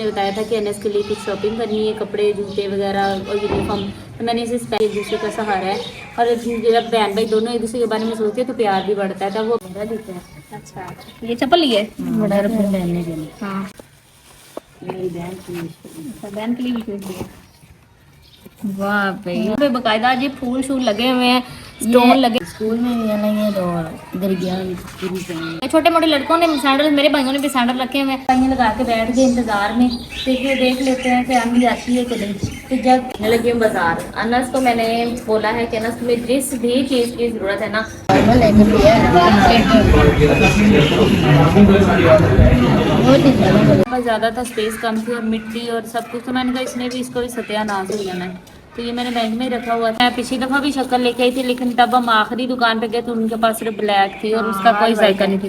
बताया था कि अनस के लिए कुछ शॉपिंग करनी है, कपड़े जूते वगैरह और यूनिफॉर्म। तो मैंने इसे एक दूसरे का सहारा है। और जब बहन भाई दोनों एक दूसरे के बारे में सोचते हैं तो प्यार भी बढ़ता है, तब वो बड़ा देते हैं। अच्छा, ये चप्पल ली है बड़ा पहनने के लिए? हाँ, मेरी बहन के लिए। अच्छा, बहन के लिए भी खरीद लिया। वाह भाई, यहाँ पे बकायदा जी फूल शूल लगे हुए हैं, स्टोन लगे। स्कूल में भी अलग है तो इधर गया पूरी पहनी। छोटे मोटे लड़कों ने सैंडल, मेरे भाइयों ने भी सैंडल रखे हुए हैं। पाइयाँ लगा के बैठ गए इंतजार में, देखिए देख लेते हैं कि आंधी आती है कि नहीं। तो जब लगे बाजार, अनस को मैंने बोला है कि अनस तुम्हें जिस भी चीज़ की ज़रूरत है ना, बहुत ज़्यादा था, स्पेस कम थी और मिट्टी और सब कुछ। तो मैंने कहा इसने भी, इसको भी सत्यानाश हो जाना है। तो ये मैंने बैंक में ही रखा हुआ था। मैं पिछली दफ़ा भी शक्कर लेके आई थी, लेकिन तब हम आखिरी दुकान पे गए तो उनके पास सिर्फ ब्लैक थी और उसका कोई जायका नहीं थी।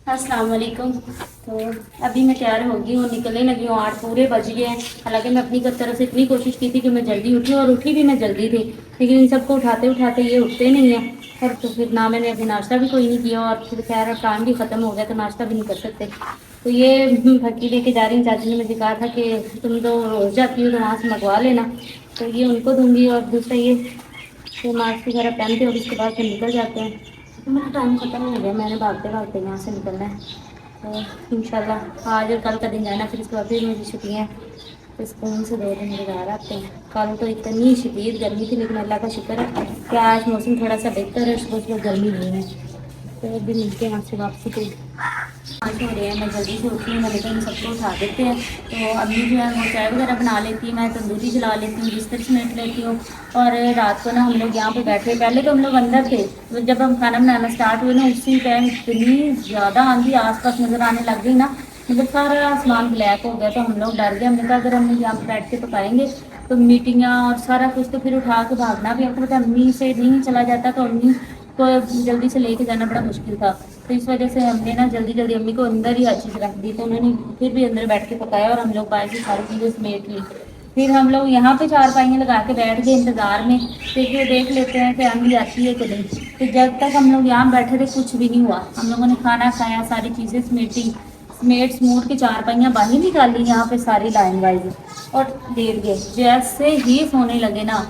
अस्सलाम वालेकुम। तो अभी मैं तैयार होगी हूँ, निकलने लगी हूँ, 8 पूरे बज गए हैं। हालांकि मैं अपनी तरफ से इतनी कोशिश की थी कि मैं जल्दी उठी, और उठी भी मैं जल्दी थी, लेकिन इन सबको उठाते उठाते ये उठते नहीं हैं। और तो फिर ना मैंने अभी नाश्ता भी कोई नहीं किया, और फिर खैर टाइम भी ख़त्म हो गया तो नाश्ता भी नहीं कर सकते। तो ये फकी लेके जा रही हूँ। चाची ने मुझे कहा था कि तुम तो रोज़ जाती हो तो वहाँ से मंगवा लेना, तो ये उनको दूँगी। और दूसरा ये मास्क वगैरह पहनते और उसके बाद फिर निकल जाते हैं। तो मेरा टाइम ख़त्म हो गया, मैंने भागते भागते यहाँ से निकलना है। तो इंशाल्लाह आज और कल का दिन जाना, फिर इसके बाद फिर मुझे छुट्टियाँ हैं। तो स्कूल से 2 दिन घर आते हैं। कल तो इतनी शदीद गर्मी थी, लेकिन अल्लाह का शुक्र है कि आज मौसम थोड़ा सा बेहतर है, सुबह सुबह गर्मी नहीं है। तो अभी मिलते हैं आपसे वापसी पे। आज हो रहे हैं, मैं जल्दी से उठी हूँ, मैंने कहा इन सबको उठा देते हैं। तो अभी जो है वो चाय वगैरह बना लेती है, मैं तंदूरी जला लेती हूँ, बिस्तर समेट लेती हूँ। और रात को ना हम लोग यहाँ पे बैठे, पहले तो हम लोग अंदर थे, तो जब हम खाना बनाना स्टार्ट हुए ना उसी टाइम इतनी ज़्यादा आंधी आसपास नज़र आने लग गई ना, मतलब सारा आसमान ब्लैक हो गया। तो हम लोग डर गए, हमने कहा अगर हम यहाँ पे बैठ के पकाएंगे तो मीटिंगाँ और सारा कुछ तो फिर उठा के भागना भी, आपको पता अम्मी से नहीं चला जाता, तो अम्मी को जल्दी से लेके जाना बड़ा मुश्किल था। तो इस वजह से हमने ना जल्दी जल्दी अम्मी को अंदर ही हर चीज़ रख दी, तो उन्होंने फिर भी अंदर बैठ के पकाया और हम लोग बाहर से सारी चीज़ें समेट ली। फिर हम लोग यहाँ पे 4 पाइयाँ लगा के बैठ गए इंतज़ार में, फिर देख लेते हैं कि आंधी आती है कि नहीं। तो जब तक हम लोग यहाँ बैठे थे कुछ भी नहीं हुआ, हम लोगों ने खाना खाया, सारी चीज़ें समेटी, समेट समूट के 4 पाइयाँ बाहर निकाली यहाँ पे सारी लाइन वाइज, और लेट गए। जैसे ही सोने लगे ना,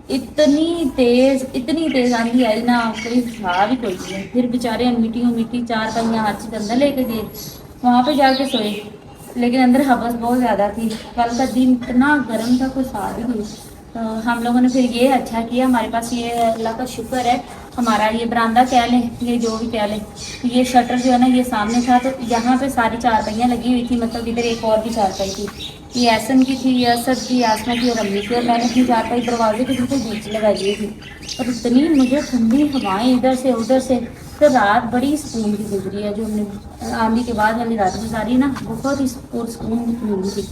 इतनी तेज आंधी आई ना, कोई था भी कोई नहीं। फिर बेचारे मिट्टी 4 पहिया हाथ से अंदर लेके गए, वहाँ पे जाके सोए, लेकिन अंदर हवस बहुत ज़्यादा थी। कल का दिन इतना गर्म था, कोई साथ ही नहीं। तो हम लोगों ने फिर ये अच्छा किया, हमारे पास ये अल्लाह का शुक्र है, हमारा ये बरामदा कह लें, ये जो भी कह लें, ये शटर जो है ना ये सामने था, तो यहाँ पे सारी 4 पहियाँ लगी हुई थी। मतलब इधर एक और भी 4 पाई थी, ये एहसन की थी, ये असद की, आसमा की और अम्मी की, और मैंने अपनी 4 पाई दरवाजे के बिल्कुल बीच लगाई हुई थी। और इतनी मुझे ठंडी हवाएं इधर से उधर से, तो रात बड़ी सुकून की गुजरी है। जो हमने आंधी के बाद वाली रात गुजारी ना, बहुत ही सुकून की मिली थी।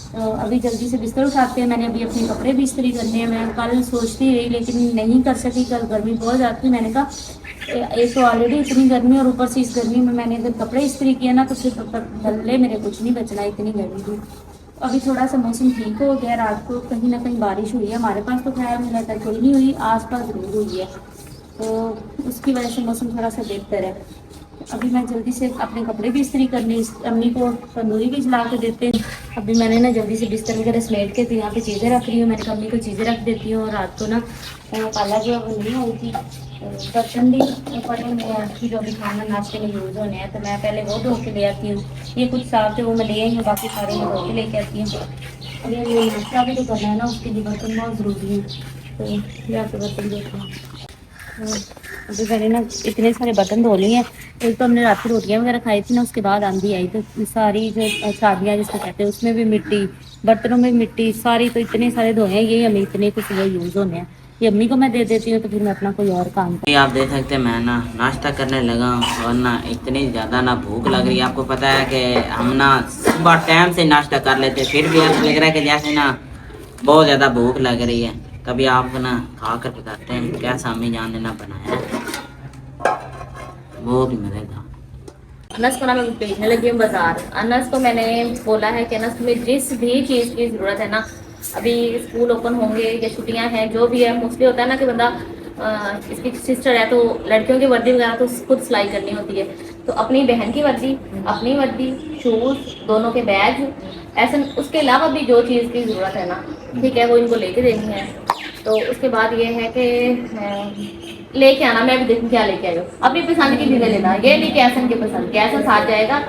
तो अभी जल्दी से बिस्तर उठाते हैं, मैंने अभी अपने कपड़े भी इस्त्री करने हैं। मैं कल सोचती रही लेकिन नहीं कर सकी, कल गर्मी बहुत ज़्यादा थी। मैंने कहा एक तो ऑलरेडी इतनी गर्मी और ऊपर से इस गर्मी में मैंने अगर कपड़े इस्त्री किए ना तो फिर गले मेरे कुछ नहीं बचना, इतनी गर्मी थी। अभी थोड़ा सा मौसम ठीक हो गया, रात को कहीं ना कहीं बारिश हुई है, हमारे पास तो खैर मुझे लगता है कोई नहीं हुई, आसपास जरूर हुई है, तो उसकी वजह से मौसम थोड़ा सा बेहतर है। अभी मैं जल्दी से अपने कपड़े भी इस्त्री करने, अम्मी को तंदूरी भी जला के देते हैं। अभी मैंने ना जल्दी से बिस्तर वगैरह समेट के, तो यहाँ पे चीज़ें रख रही हूँ। मैंने अम्मी को चीज़ें रख देती हूँ, और रात को ना काला जो है वो नहीं हुई थी, बर्तन भी पड़े हुए हैं जो अभी खाना नाश्ते में यूज़ होने हैं, तो मैं पहले वो धो के ले आती हूँ। ये कुछ साफ थे वो मैं ले आई हूँ, बाकी सारे मैं धो के लेके आती हूँ। और ये नाश्ता भी तो करना है ना, उसके लिए बर्तन बहुत ज़रूरी है, तो जाके बर्तन देते हैं। अभी मैंने ना इतने सारे बर्तन धो लिए हैं। एक तो हमने रात की रोटियाँ वगैरह खाई थी ना, उसके बाद आंधी आई तो सारी जो शादियाँ जिसको कहते हैं उसमें भी मिट्टी, बर्तनों में मिट्टी सारी, तो इतने सारे धोए हैं। ये हमें इतने कुछ वो यूज़ होने हैं, ये अम्मी को मैं दे देती हूँ, तो फिर मैं अपना कोई और काम ये आप देख सकते हैं, मैं ना नाश्ता करने लगा हूँ और ना इतनी ज़्यादा ना भूख लग रही है। आपको पता है कि हम ना सुबह टाइम से नाश्ता कर लेते, फिर भी ऐसा लग रहा है कि जैसे ना बहुत ज़्यादा भूख लग रही है। कभी आपको ना खा कर बताते हैं कैसा अम्मी जान ने ना बनाया है, वो भी मज़ेदार। अनस को ना मैं भेजने लगी हूँ बाजार। अनस को मैंने बोला है कि अनस तुम्हें जिस भी चीज़ की ज़रूरत है ना, अभी स्कूल ओपन होंगे या छुट्टियाँ हैं जो भी है, मोस्टली होता है ना कि बंदा इसकी सिस्टर है तो लड़कियों की वर्दी वगैरह तो खुद सिलाई करनी होती है, तो अपनी बहन की वर्दी, अपनी वर्दी, शूज़, दोनों के बैग, ऐसे उसके अलावा भी जो चीज़ की ज़रूरत है ना, ठीक है, वो इनको लेके देनी है। तो उसके बाद ये है कि लेके आना, मैं भी देखूँ क्या लेके आए हो, अपनी पसंद की चीज़ें लेना, ये नहीं कि ऐसा की पसंद, कैसा साथ जाएगा।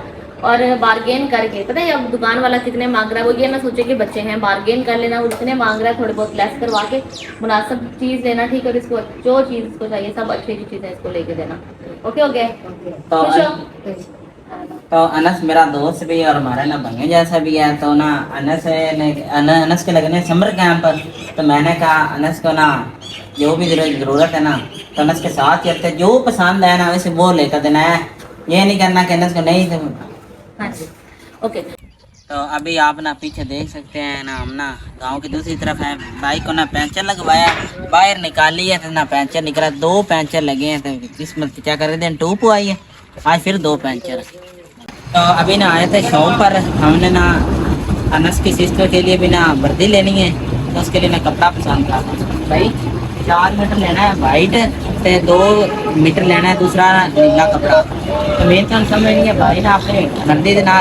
और बार्गेन करके, पता है अब दुकान वाला कितने मांग रहा है, वो ये ना सोचे कि बच्चे हैं, बार्गेन कर लेना, वो जितने मांग रहा है थोड़े बहुत लेस करवा के मुनासिब चीज़ लेना, ठीक है, और इसको जो चीज़ इसको चाहिए सब अच्छी अच्छी चीज़ें इसको लेके देना। ओके हो गया? तो खुश हो? तो अनस मेरा दोस्त भी और हमारा ना भाइयों जैसा भी है। तो ना अनस के लगने समर कैंप, तो मैंने कहा अनस को ना जो भी ज़रूरत है ना, तो अनस के साथ चलते, जो पसंद है ना वैसे वो लेकर देना है, ये नहीं करना कि अनस को नहीं हाँ जी, ओके। तो अभी आप ना पीछे देख सकते हैं ना, हम ना गांव की दूसरी तरफ है, बाइक को ना पंचर लगवाया, बाहर निकाली है तो ना पंचर निकला, 2 पंचर लगे हैं। तो किस्मत क्या कर रहे थे, टूप आई है, आज फिर 2 पंचर। तो अभी ना आए थे शॉप पर, हमने ना अनस की सिस्टर के लिए भी ना वर्दी लेनी है, तो उसके लिए ना कपड़ा पसंद करा भाई, 4 मीटर लेना है वाइट, ते 2 मीटर लेना है दूसरा नीला कपड़ा। तो मेन तो समझ नहीं है भाई ना, अपने वर्दी दे ना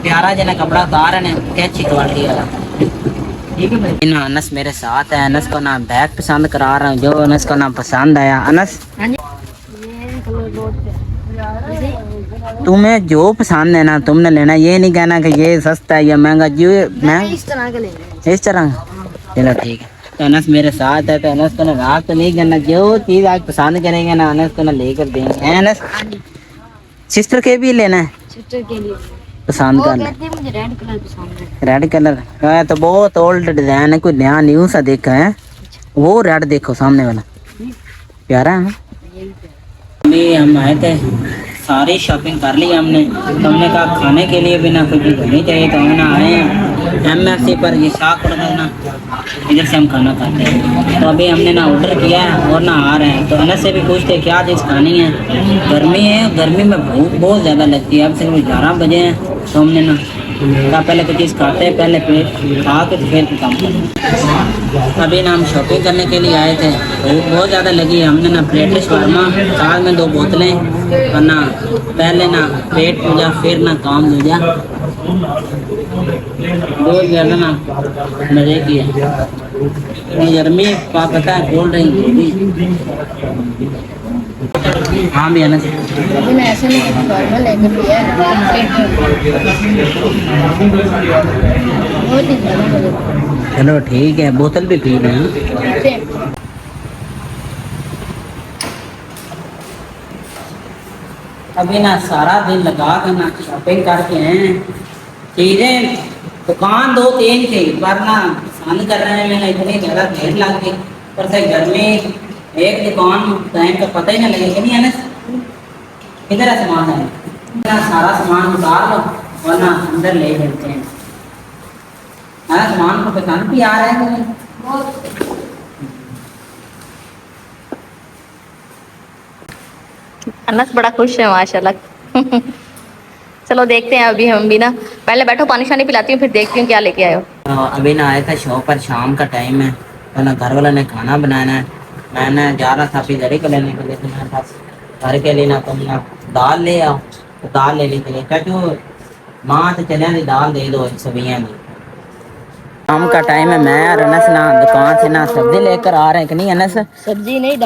प्यारा जना कपड़ा उतार है क्या अच्छी क्वालिटी वाला, ठीक है भाई ना। अनस मेरे साथ है, अनस को ना बैग पसंद करा रहा हूँ, जो अनस को ना पसंद आया। अनस तुम्हें जो पसंद है ना तुमने लेना, ये नहीं कहना कि ये सस्ता है या महंगा, जो महंगा इस तरह का लेना, इस तरह। चलो ठीक है, तो अनस मेरे साथ है, तो अनस को ना रात तो नहीं करना, जो चीज़ आज पसंद करेंगे ना अनस को ना लेकर देंगे। हैं अनस? सिस्टर के भी लेना है, सिस्टर के लिए पसंद कर ले, मुझे रेड कलर पसंद है। रेड कलर है तो बहुत ओल्ड डिजाइन है, कोई नया न्यू सा देखा है, वो रेड देखो सामने वाला प्यारा है। अभी हम आए थे, सारी शॉपिंग कर ली हमने, तो हमने कहा खाने के लिए भी ना कुछ होनी चाहिए, तो हम ना आए हैं MFC पर, ये शाख ना इधर से हम खाना खाते हैं। तो अभी हमने ना ऑर्डर किया है और ना आ रहे हैं, तो अनस से भी पूछते क्या चीज़ खानी है, गर्मी है, गर्मी में भूख बहुत ज़्यादा लगती है, अब सिर्फ 11 बजे हैं, तो हमने ना कहा पहले कुछ चीज़ खाते हैं, पहले पेट खा के फिर काम करते। अभी ना हम शॉपिंग करने के लिए आए थे, भूख बहुत ज़्यादा लगी, हमने ना प्लेट शवारमा, साथ में 2 बोतलें, और ना पहले ना पेट पूजा फिर ना काम दूजा, बहुत ज़्यादा ना मज़े किए। गर्मी पता है कोल्ड ड्रिंक। हाँ भी है ना, ऐसे नहीं नॉर्मल लेके पिया है, बहुत ही ज़्यादा मज़े। चलो ठीक है, बोतल भी पी रहे हैं। अभी ना सारा दिन लगा कर ना शॉपिंग करके हैं, चीज़ें दुकान 2-3 थी पर ना पसंद कर रहे हैं, मैंने इतनी ज़्यादा भीड़ लग गई, पर से गर्मी, एक दुकान टाइम का पता ही ना लगेगा। नहीं है ना, किधर है सामान है ना, सारा सामान उतार लो और ना अंदर ले चलते हैं। हाँ सामान को पसंद भी आ रहा है तुम्हें? अनस बड़ा खुश है माशाल्लाह। चलो देखते हैं, अभी हम भी ना, पहले बैठो पानी शानी पिलाती हूँ, फिर देखती हूँ क्या लेके आए हो। तो अभी ना आया था शॉप पर, शाम का टाइम है, तो ना घर वाला ने खाना बनाना है, मैंने जा रहा था अभी दरी को लेने के लिए, तो मेरे पास घर के लिए ना तुम ना दाल ले आओ, तो दाल लेने के लिए क्या माँ तो चलिया दी दाल दे दो सबियाँ की। शाम का टाइम है, मैं और अनस ना दुकान से ना सब्जी लेकर आ रहे हैं, कि नहीं अनस? सब्जी नहीं,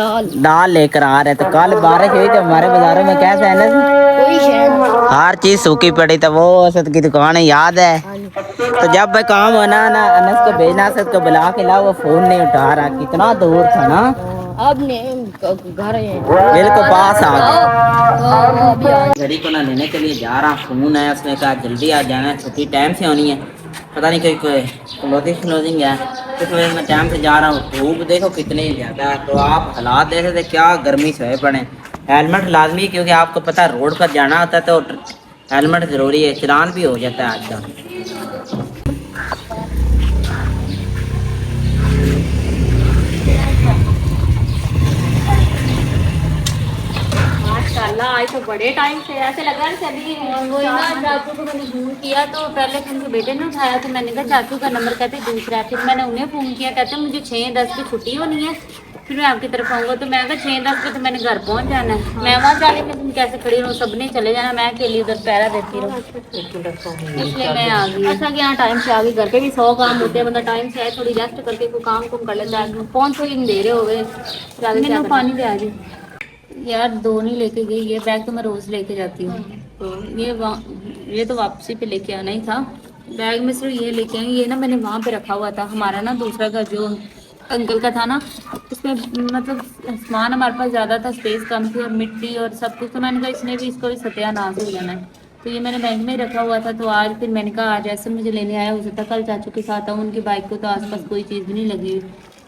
दाल लेकर आ रहे हैं। तो कल बारिश हुई तो हमारे बाजारों में कैसा है अनस, हर चीज सूखी पड़ी, तो वो असद की दुकान है, याद है? तो जब भाई काम होना ना अनस को भेजना, असद को बुला के ला, वो फोन नहीं उठा रहा, कितना दूर था ना, अब घर बिल्कुल पास आ गया। घड़ी को ना लेने के लिए जा रहा, फोन है, उसने कहा जल्दी आ जाना है, छुट्टी टाइम से होनी है, पता नहीं कोई क्लोजिंग है, इस वजह से मैं टाइम से जा रहा हूँ। धूप देखो कितनी ज़्यादा है, तो आप हालात देख सकते क्या गर्मी से पड़े। हेलमेट लाजमी, क्योंकि आपको पता है रोड पर जाना होता है तो हेलमेट ज़रूरी है, चलान भी हो जाता है आजकल। माशाल्लाह आज तो बड़े टाइम से ऐसे लग रहा है सभी वो ना चाचू को मैंने फोन किया, तो पहले तो उनके बेटे ने उठाया, तो मैंने कहा चाचू का नंबर कहते दूसरा है, फिर मैंने उन्हें फोन किया, कहते मुझे 6-10 की छुट्टी होनी है, फिर मैं आपकी तरफ आऊंगा तो मैं अगर 6-10 पे तो मैंने घर पहुंच जाना है। मैं वहाँ जाने में तुम कैसे खड़ी रहूँ, सबने चले जाना, मैं अकेली उधर पैरा देती रहूँ, इसलिए मैं आ गई। अच्छा कि यहाँ टाइम से आ गई, घर पे भी 100 काम होते हैं, बंदा टाइम से आए थोड़ी रेस्ट करके कोई काम कुम कर लेता है। फोन तो ही नहीं दे रहे हो गए, मैंने पानी दे आ रही यार, 2 नहीं लेके गई, ये बैग तो मैं रोज लेके जाती हूँ। तो ये तो वापसी पे लेके आना ही था, बैग में सिर्फ ये लेके आई। ये ना मैंने वहाँ पे रखा हुआ था, हमारा ना दूसरा घर जो अंकल का था ना, उसमें मतलब सामान हमारे पास ज़्यादा था, स्पेस कम थी और मिट्टी और सब कुछ, तो मैंने कहा इसने भी, इसको भी सत्यानाश हो जाना है। तो ये मैंने बैंक में ही रखा हुआ था। तो आज फिर मैंने कहा आज ऐसे मुझे लेने आया, हो सकता कल चाचू के साथ आऊँ, उनकी बाइक को तो आसपास कोई चीज़ भी नहीं लगी हुई।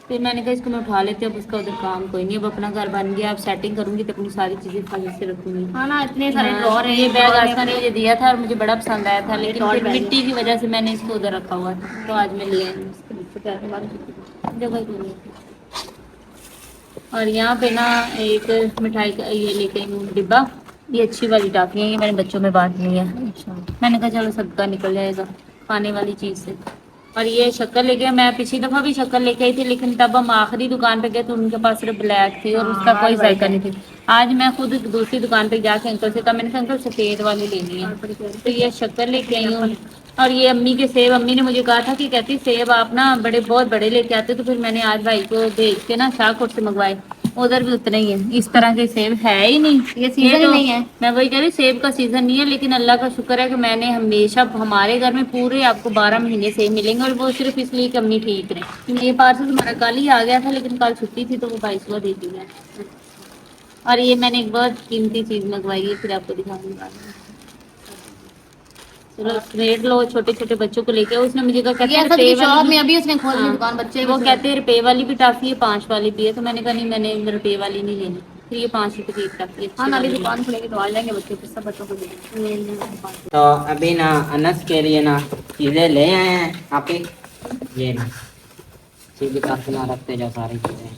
फिर मैंने कहा इसको मैं उठा लेती हूँ, अब उसका उधर काम कोई नहीं, अब अपना घर बन गया, अब सेटिंग करूंगी तो अपनी सारी चीज़ें खाली से रखूंगी। हाँ ना, इतने सारे ड्रॉर है। ये बैग आसमा ने मुझे दिया था और मुझे बड़ा पसंद आया था, लेकिन फिर मिट्टी की वजह से मैंने इसको उधर रखा हुआ था, तो आज मैं ले आई जगह कोई नहीं थी। और यहाँ पे ना एक मिठाई का ये लेके आई हूँ डिब्बा, ये अच्छी वाली टाफी है, ये मैंने बच्चों में बांटनी है। मैंने कहा चलो सबका निकल जाएगा खाने वाली चीज़ से। और ये शक्कर लेके आई, मैं पिछली दफ़ा भी शक्कर लेके आई थी, लेकिन तब हम आखिरी दुकान पे गए तो उनके पास सिर्फ ब्लैक थी और उसका कोई जायका नहीं थी। आज मैं खुद दूसरी दुकान पे जाके अंकल से कहा, मैंने कहा अंकल सफ़ेद वाली लेनी है, तो ये शक्कर लेके आई हूँ। और ये अम्मी के सेब, अम्मी ने मुझे कहा था कि कहती सेब आप ना बहुत बड़े लेके आते, तो फिर मैंने आज भाई को भेज के ना शाहकोट से मंगवाए, उधर भी उतने ही है, इस तरह के सेब है ही नहीं। ये सीजन तो नहीं है। मैं वही कह रही, सेब का सीजन नहीं है, लेकिन अल्लाह का शुक्र है कि मैंने हमेशा, हमारे घर में पूरे आपको 12 महीने सेब मिलेंगे, और वो सिर्फ इसलिए कि अम्मी ठीक रहे। ये पार्सल हमारा कल ही आ गया था, लेकिन कल छुट्टी थी तो वो 22वां दे दिया। और ये मैंने एक बहुत कीमती चीज मंगवाई है, फिर आपको दिखाऊंगी बाद में। चलो रेट लो, छोटे छोटे बच्चों को लेके, उसने मुझे कहा कहते हैं रुपए शॉप वाली में अभी उसने खोल ली हाँ, दुकान, बच्चे वो कहते हैं रुपए वाली भी टाफी है, 5 वाली भी है, तो मैंने कहा नहीं, मैंने रुपए वाली नहीं लेनी, फिर ये 5 रुपए की एक टाफी है। हाँ ना, अभी दुकान खुलेगी तो आ जाएंगे बच्चे, फिर सब बच्चों को देंगे। तो अभी ना अनस के लिए ना चीज़ें ले आए हैं आप ही, ये ना सीधी का सुना रखते जो सारी चीज़ें।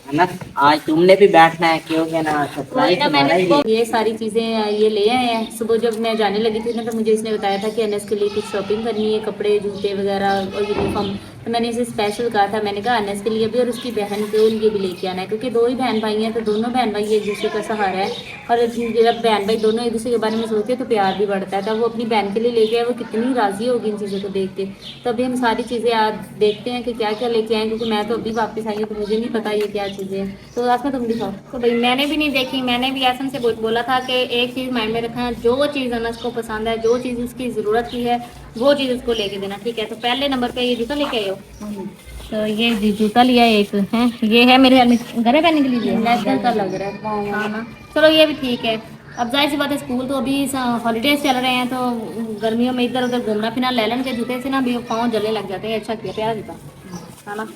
अनस आज तुमने भी बैठना है क्योंकि ना सरप्राइज तुम्हारा ही है। ये सारी चीजें ये ले आए हैं। सुबह जब मैं जाने लगी थी ना, तो मुझे इसने बताया था कि अनस के लिए कुछ शॉपिंग करनी है, कपड़े जूते वगैरह और यूनिफॉर्म, तो मैंने इसे स्पेशल कहा था, मैंने कहा अनस के लिए भी और उसकी बहन के लिए भी लेके आना है, क्योंकि 2 ही बहन भाई हैं, तो दोनों बहन भाई एक दूसरे का सहारा है, और जब बहन भाई दोनों एक दूसरे के बारे में सोचते हैं तो प्यार भी बढ़ता है। तो वो अपनी बहन के लिए लेके आए, वो कितनी राजी होगी इन चीज़ों को देख के। तो अभी हम सारी चीज़ें आज देखते हैं कि क्या क्या लेके आए, क्योंकि मैं तो अभी वापस आई हूँ, तो मुझे नहीं पता ये क्या चीज़ें हैं। तो आसमा तुम दिखाओ। तो भाई मैंने भी नहीं देखी, मैंने भी ऐसा से बोला था कि एक चीज़ माइंड में रखना, जो चीज़ अनस को पसंद है, जो चीज़ उसकी ज़रूरत की है, वो चीज़ उसको लेके देना, ठीक है। तो पहले नंबर पे ये जूता लेके आए हो, तो ये जूता लिया एक है, ये है मेरे घर में पहनने के लिए, लेदर का लग रहा है। हाँ ना, चलो ये भी ठीक है। अब जाहिर सी बात है, स्कूल तो अभी हॉलीडेज चल रहे हैं, तो गर्मियों में इधर उधर घूमना फिरना, लेलन के जूते से ना भी पाँव जलने लग जाते हैं। अच्छा किया, प्यारा जूता है ना।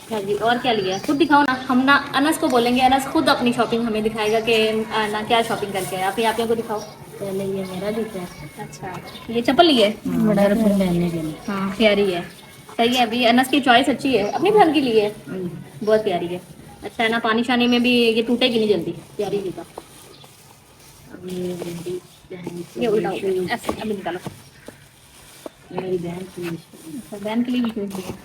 क्या जी, और क्या लिया खुद दिखाओ ना, हम ना अनस को बोलेंगे, अनस खुद अपनी शॉपिंग हमें दिखाएगा कि ना क्या शॉपिंग करके आए। आप यहाँ को दिखाओ। पहले ये मेरा जूता है। अच्छा, ये चप्पल ली है, बड़ा पहनने के लिए। हाँ प्यारी है, सही है। अभी अनस की चॉइस अच्छी है, अपनी बहन के लिए बहुत प्यारी है। अच्छा है ना, पानी शानी में भी ये टूटेगी नहीं जल्दी, प्यारी जूता। ये उल्टा ऐसे अभी निकालो, मेरी बहन की अच्छा, बहन के लिए भी खरीद लिया।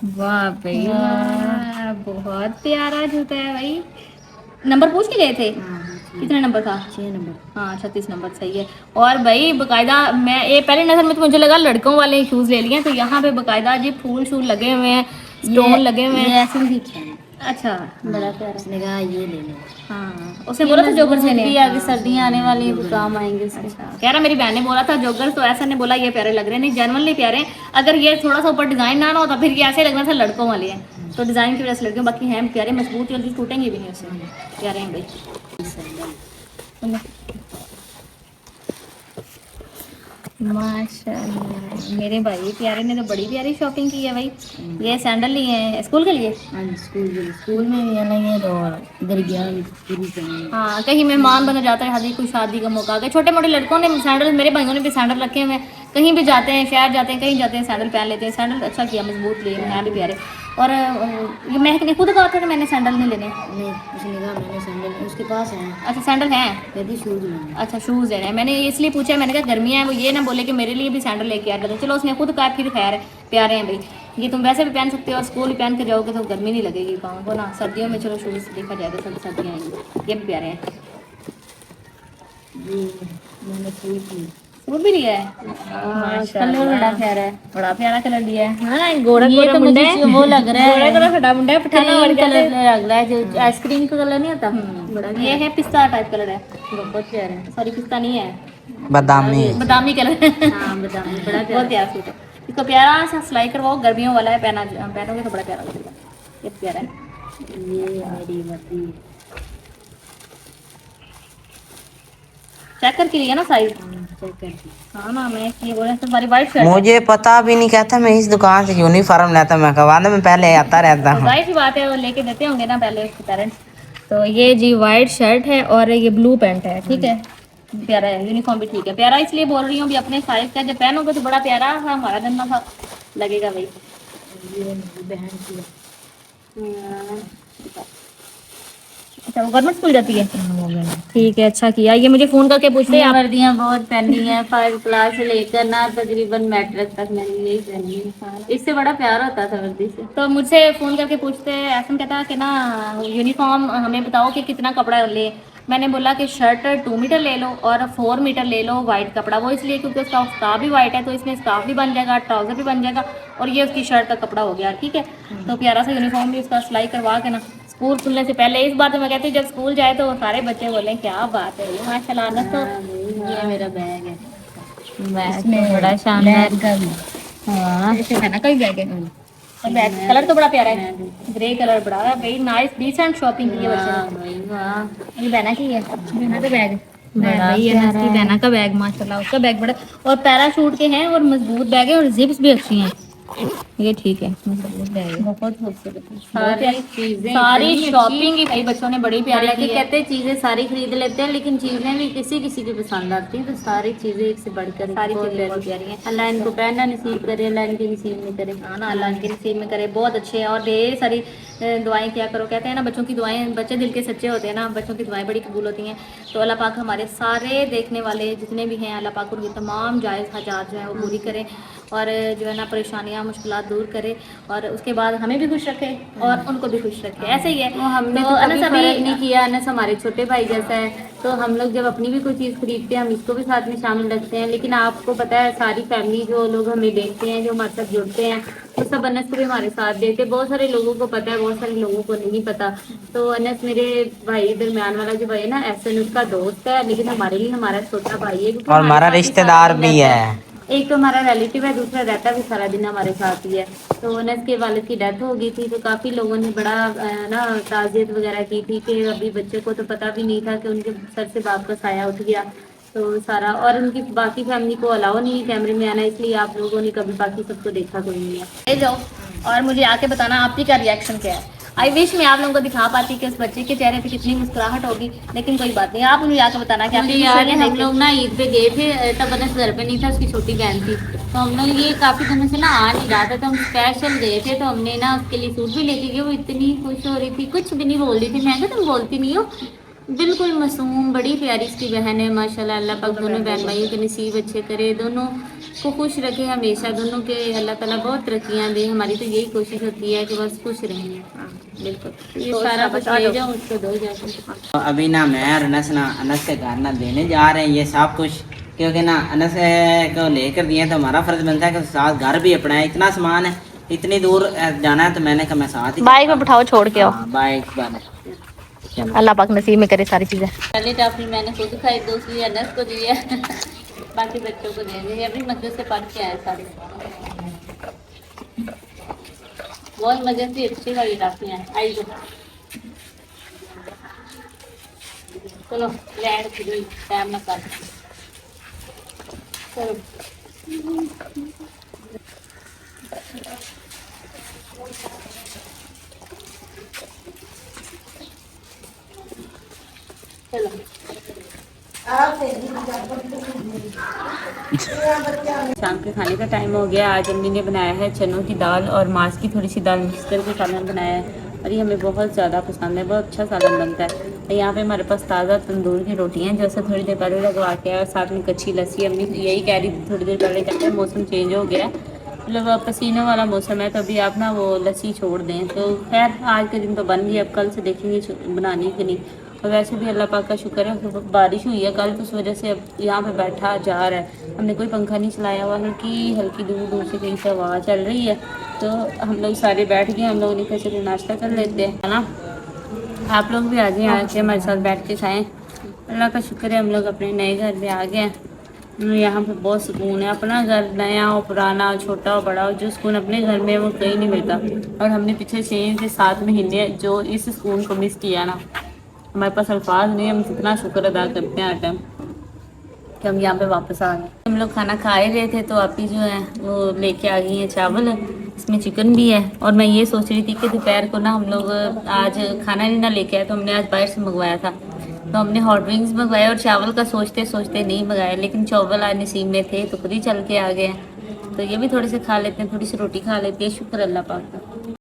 वाह भाई वाह, बहुत प्यारा जूता है भाई। नंबर पूछ के गए थे, कितने नंबर था? 6 नंबर। हाँ 36 नंबर, सही है। और भाई बकायदा, मैं ये पहले नजर में तो मुझे लगा लड़कों वाले शूज ले लिए, तो यहाँ पे बकायदा जी फूल शूल लगे हुए हैं, स्टोन लगे हुए हैं। ऐसे ही दिखा है। अच्छा, बड़ा प्यारा। उसने कहा ये ले लो। हाँ उसने बोला था जोगर से भी आगे सर्दियाँ आने वाली हैं, काम आएंगे उसके। कह रहा मेरी बहन ने बोला था जोगर, तो ऐसा ने बोला ये प्यारे लग रहे हैं, नहीं जेनवनली प्यारे हैं। अगर ये थोड़ा सा ऊपर डिजाइन ना हो तो फिर ये ऐसे लगना था लड़कों वाले हैं, तो डिजाइन की वजह से लड़कियों, बाकी हैं प्यारे, मजबूत, जल्दी टूटेंगे भी नहीं उससे, प्यारे हैं भाई। माशाल्लाह, मेरे भाई प्यारे ने तो बड़ी प्यारी शॉपिंग की है भाई। ये सैंडल लिए हैं स्कूल के लिए। हाँ स्कूल में भी आना है, और इधर गया पूरी पहनी। हाँ, कहीं मेहमान बना जाता है, हदी कोई शादी का मौका आ गया, छोटे मोटे लड़कों ने सैंडल, मेरे भाइयों ने भी सैंडल रखे हुए हैं, कहीं भी जाते हैं, शहर जाते हैं, कहीं जाते हैं, सैंडल पहन लेते हैं। सैंडल अच्छा किया, मजबूत लिए हैं भी प्यारे। और ये महक ने खुद कहा था कि मैंने सैंडल नहीं लेने। नहीं, उसने कहा मैंने सैंडल उसके पास है, अच्छा सैंडल हैं। कहती शूज लेने। अच्छा शूज़ लेने हैं। मैंने इसलिए पूछा, मैंने कहा गर्मियाँ हैं, वो ये ना बोले कि मेरे लिए भी सैंडल लेके आ गए। चलो उसने खुद कहा, फिर खैर है, प्यारे हैं भाई, ये तुम वैसे भी पहन सकते हो और स्कूल भी पहन के जाओगे तो गर्मी नहीं लगेगी पाँव को ना। सर्दियों में चलो शूज़ देखा जाए तो सब सर्दियाँ आएंगी, ये भी प्यारे हैं। ये मैंने सूट ली। सूट भी लिया है, माशाल्लाह। कलर बड़ा प्यारा है, बड़ा प्यारा कलर लिया है। हाँ गोरा ये गोरा तो मुंडा मुझे है, वो लग रहा है, गोरा खड़ा मुंडा है, पठाना क्रीम वर्गा कलर है। लग रहा है, जो आइसक्रीम का कलर नहीं होता, बड़ा ये है पिस्ता टाइप कलर है, बहुत प्यारा है। सॉरी पिस्ता नहीं है, बादामी। बादामी कलर है। हाँ बादामी, बड़ा बहुत प्यारा। प्यारा सूट है, इसको प्यारा सा सिलाई करवाओ, गर्मियों वाला है, पहनोगे तो बड़ा प्यारा लगेगा, ये प्यारा है। ये मेरी वर्दी। चेक करके लिया ना साइज। चेक कर दी। हाँ ना, मैं ये बोल रहा था तुम्हारी वाइट शर्ट है। मुझे पता भी नहीं कहता, मैं इस दुकान से यूनिफॉर्म लेता, मैं कहा मैं पहले आता रहता और हूँ। जाहिर सी बात है वो लेके देते होंगे ना पहले उसके पेरेंट्स। तो ये जी वाइट शर्ट है और ये ब्लू पैंट है, ठीक है, प्यारा है, यूनिफॉर्म भी ठीक है, प्यारा इसलिए बोल रही हूँ भी अपने साइज का जब पहनोगे तो बड़ा प्यारा सा हमारा गन्ना सा लगेगा भाई। ये मेरी बहन की है। अच्छा वो गवर्नमेंट स्कूल जाती है, ठीक है, अच्छा किया। ये मुझे फोन करके पूछते ये हैं आप। वर्दियाँ बहुत पहनी है, 5 क्लास से लेकर ना तकरीबन मैट्रिक तक मैंने यही पहनी है। इससे बड़ा प्यार होता था वर्दी से। तो मुझसे फ़ोन करके पूछते हैं, ऐसा कहता है कि ना यूनिफॉर्म हमें बताओ कि कितना कपड़ा ले। मैंने बोला कि शर्ट 2 मीटर ले लो और 4 मीटर ले लो वाइट कपड़ा, वो इसलिए क्योंकि उसका स्कार्फ भी वाइट है तो इसमें स्कार्फ भी बन जाएगा, ट्राउज़र भी बन जाएगा और ये उसकी शर्ट का कपड़ा हो गया, ठीक है। तो प्यारा सा यूनिफॉर्म भी उसका सिलाई करवा के ना स्कूल खुलने से पहले, इस बार तो मैं कहती हूँ जब स्कूल जाए तो सारे बच्चे बोलें क्या बात है माशाल्लाह। अनस तो ये मेरा बैग है, इसमें बड़ा शानदार का भी। हाँ है का ही बैग है और बैग कलर तो बड़ा प्यारा है, ग्रे कलर बड़ा है, वेरी नाइस डिसेंट शॉपिंग की है बच्चे ने। वाह, ये बहना की है, बहना का बैग बड़ा भाई है प्यारा इसकी है। बहना का बैग, माशाल्लाह उसका बैग बड़ा और पैराशूट के हैं और मजबूत बैग है और जिप्स भी अच्छी हैं, ये ठीक है, मजबूत बैग है, बहुत खूबसूरत है। सारी चीजें सारी इतनी शॉपिंग ही भाई बच्चों ने बड़ी प्यारी हालांकि की है। कहते हैं चीजें सारी खरीद लेते हैं, लेकिन चीजें भी किसी किसी की पसंद आती हैं, तो सारी चीजें एक से बढ़कर सारी बहुत चीजें बहुत प्यारी। प्यारी हैं। अल्लाह इनको पहनना नसीब करे, अल्लाह इनके नसीब में करे। हाँ ना, अल्लाह के नसीब में करे, बहुत अच्छे हैं और ढेर सारी दुआएं किया करो। कहते हैं ना बच्चों की दुआएं, बच्चे दिल के सच्चे होते हैं ना, बच्चों की दुआएं बड़ी कबूल होती हैं। तो अल्लाह पाक हमारे सारे देखने वाले जितने भी हैं, अल्लाह पाक उनकी तमाम जायज़ हाजात जो है वो पूरी करें और जो है ना परेशानियाँ मुश्किलात दूर करे और उसके बाद हमें भी खुश रखे और उनको भी खुश रखे, ऐसे ही है। वो हमने तो कभी फर्क नहीं किया, अनस हमारे छोटे भाई जैसा है, तो हम लोग जब अपनी भी कोई चीज़ खरीदते हैं हम इसको भी साथ में शामिल रखते हैं। लेकिन आपको पता है सारी फैमिली जो लोग हमें देखते हैं, जो हमारे साथ जुड़ते हैं, तो सब अनस को भी हमारे साथ देते हैं। बहुत सारे लोगों को पता है, बहुत सारे लोगों को नहीं पता। तो अनस मेरे भाई दरमियान वाला जो भाई है ना, एहसन उसका दोस्त है, लेकिन हमारे लिए हमारा छोटा भाई है, क्योंकि और हमारा साथ ही रिश्तेदार सारा दिन भी रहता है। एक तो हमारा रिलेटिव है, दूसरा रहता भी सारा दिन हमारे साथ ही है। तो अनस के वालिद की डेथ हो गई थी, तो काफ़ी लोगों ने बड़ा ना ताज़ियत वगैरह की थी कि अभी बच्चे को तो पता भी नहीं था कि उनके सर से बाप का साया उठ गया। तो सारा और उनकी बाकी फैमिली को अलाउ नहीं है कैमरे में आना, इसलिए आप लोगों ने कभी बाकी सबको देखा कोई नहीं है। ले जाओ और मुझे आके बताना आपकी क्या रिएक्शन क्या है। आई विश मैं आप लोगों को दिखा पाती कि उस बच्चे के चेहरे पे कितनी मुस्कुराहट होगी, लेकिन कोई बात नहीं, आप मुझे आके बताना कि मुझे आपकी याद है खुशियाँ हम देख के- लोग ना ईद पे गए थे, तब अनस घर पे नहीं था, उसकी छोटी बहन थी। तो हम लोग ये काफ़ी दिनों से ना आ नहीं रहा था, तो हम स्पेशल गए थे, तो हमने ना उसके लिए सूट भी लेके गए। वो इतनी खुश हो रही थी, कुछ भी नहीं बोल रही थी। मैं तुम बोलती नहीं हो, बिल्कुल मासूम, बड़ी प्यारी इसकी बहन है माशाल्लाह। अल्लाह पाक दोनों बहन भाइयों के नसीब अच्छे करे, दोनों को खुश रखे हमेशा, दोनों के अल्लाह ताला बहुत तरक्कियाँ दे। हमारी तो यही कोशिश होती है कि बस खुश रहें। बिल्कुल, ये तो सारा शाबाश, कुछ आ ले जाओ। जाओ उसको दो जाके। अभी ना मैं और अनस ना अनस के घर ना देने जा रहे हैं ये सब कुछ, क्योंकि ना अनस को लेकर दिए तो हमारा फर्ज बनता है कि साथ घर भी अपना है। इतना सामान है, इतनी दूर जाना है, तो मैंने कहा मैं साथ ही बाइक में बिठाओ, छोड़ के आओ। बाइक वाले। अल्लाह पाक नसीब में करे सारी चीज़ें। पहले टॉफी मैंने खुद खाई, दूसरी अनस को दी है, बाकी बच्चों को दे दी। अभी मस्जिद से पढ़ के आए सारे, बहुत मजे से अच्छी वाली टॉफी है। आई दो, चलो लैंड खुद टाइम ना कर, चलो चलो शाम के खाने का टाइम हो गया। आज अम्मी ने बनाया है चनों की दाल और मांस की थोड़ी सी दाल मिक्स करके सालन बनाया है और ये हमें बहुत ज़्यादा पसंद है, बहुत अच्छा सालन बनता है। तो यहाँ पे हमारे पास ताज़ा तंदूर की रोटियाँ हैं जैसे थोड़ी देर पहले लगवा के आया और साथ में कच्ची लस्सी। अम्मी यही कह रही थी थोड़ी देर पहले, कहते हैं मौसम चेंज हो गया है, मतलब अब पसीने वाला मौसम है, तो अभी आप ना वो लस्सी छोड़ दें। तो खैर आज के दिन तो बन गई, अब कल से देखेंगे बनानी कि नहीं। और वैसे भी अल्लाह पाक का शुक्र है तो बारिश हुई है कल, तो उस वजह से अब यहाँ पे बैठा जा रहा है। हमने कोई पंखा नहीं चलाया हुआ, हल्की हल्की दूर दूर से कहीं से हवा चल रही है, तो हम लोग सारे बैठ गए। हम लोगों ने कहा चलो नाश्ता कर लेते हैं, है ना। आप लोग भी आ जाए, आके हमारे साथ बैठ के खाएँ। अल्लाह का शुक्र है हम लोग अपने नए घर में आ गए हैं। यहाँ पे बहुत सुकून है। अपना घर नया हो, पुराना हो, छोटा हो, बड़ा हो, जो सुकून अपने घर में है वो कहीं नहीं मिलता। और हमने पिछले 6 से 7 महीने जो इस सुकून को मिस किया ना, हमारे पास अल्फाज नहीं। हम कितना शुक्र अदा करते हैं हर टाइम कि हम यहाँ पे वापस आ गए। हम लोग खाना खा ही रहे थे तो आप ही जो है वो लेके आ गई हैं चावल, इसमें चिकन भी है। और मैं ये सोच रही थी कि दोपहर को ना हम लोग आज खाना नहीं ना लेके आए, तो हमने आज बाहर से मंगवाया था। तो हमने हॉट ड्रिंक्स मंगवाए और चावल का सोचते सोचते नहीं मंगाया, लेकिन चावल आज नसीब में थे तो खुद ही चल के आ गए हैं। तो ये भी थोड़े से खा लेते हैं, थोड़ी सी रोटी खा लेते हैं। शुक्र अल्लाह पाक का।